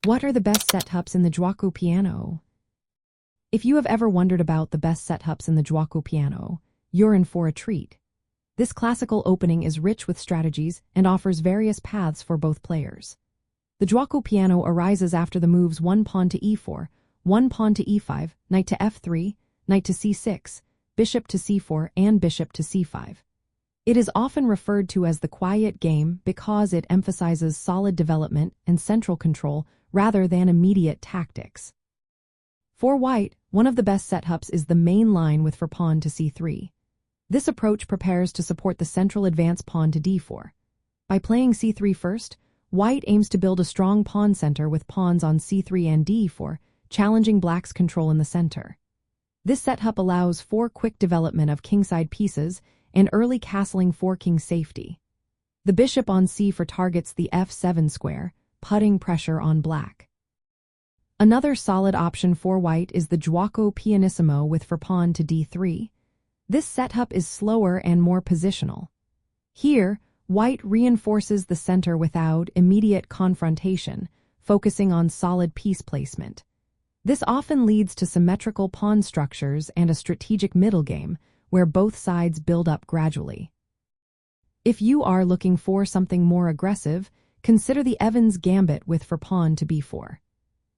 What are the best setups in the Giuoco Piano? If you have ever wondered about the best setups in the Giuoco Piano, you're in for a treat. This classical opening is rich with strategies and offers various paths for both players. The Giuoco Piano arises after the moves 1 pawn to e4, 1 pawn to e5, knight to f3, knight to c6, bishop to c4, and bishop to c5. It is often referred to as the quiet game because it emphasizes solid development and central control rather than immediate tactics. For white, one of the best setups is the main line with for pawn to c3. This approach prepares to support the central advance pawn to d4. By playing c3 first, white aims to build a strong pawn center with pawns on c3 and d4, challenging black's control in the center. This setup allows for quick development of kingside pieces and early castling for king safety. The bishop on c4 targets the f7 square, putting pressure on black. Another solid option for white is the Giuoco Pianissimo with for pawn to d3. This setup is slower and more positional. Here, white reinforces the center without immediate confrontation, focusing on solid piece placement. This often leads to symmetrical pawn structures and a strategic middle game, where both sides build up gradually. If you are looking for something more aggressive, consider the Evans Gambit with for pawn to b4.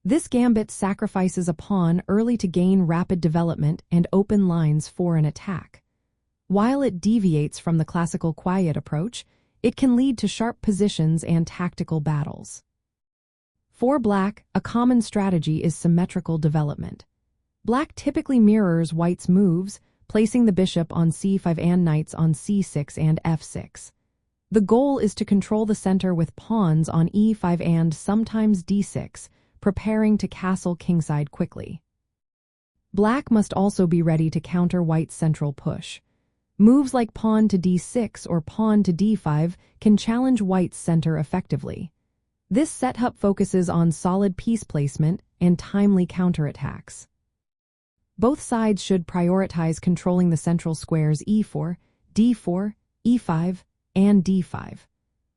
This gambit sacrifices a pawn early to gain rapid development and open lines for an attack. While it deviates from the classical quiet approach, it can lead to sharp positions and tactical battles. For black, a common strategy is symmetrical development. Black typically mirrors white's moves, placing the bishop on c5 and knights on c6 and f6. The goal is to control the center with pawns on e5 and sometimes d6, preparing to castle kingside quickly. Black must also be ready to counter white's central push. Moves like pawn to d6 or pawn to d5 can challenge white's center effectively. This setup focuses on solid piece placement and timely counterattacks. Both sides should prioritize controlling the central squares e4, d4, e5, and d5.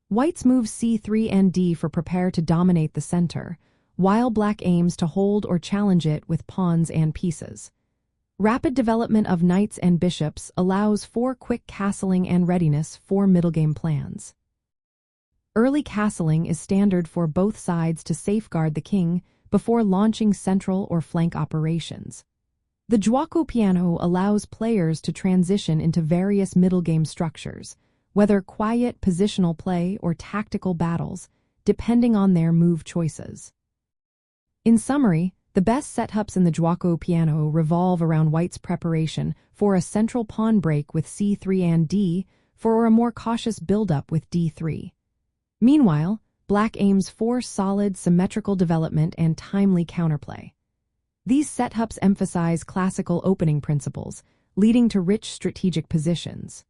White's moves c3 and d4 prepare to dominate the center, while black aims to hold or challenge it with pawns and pieces. Rapid development of knights and bishops allows for quick castling and readiness for middle game plans. Early castling is standard for both sides to safeguard the king before launching central or flank operations. The Giuoco Piano allows players to transition into various middle game structures, whether quiet positional play or tactical battles, depending on their move choices. In summary, the best setups in the Giuoco Piano revolve around white's preparation for a central pawn break with c3 and d, for a more cautious build-up with d3. Meanwhile, black aims for solid, symmetrical development and timely counterplay. These setups emphasize classical opening principles, leading to rich strategic positions.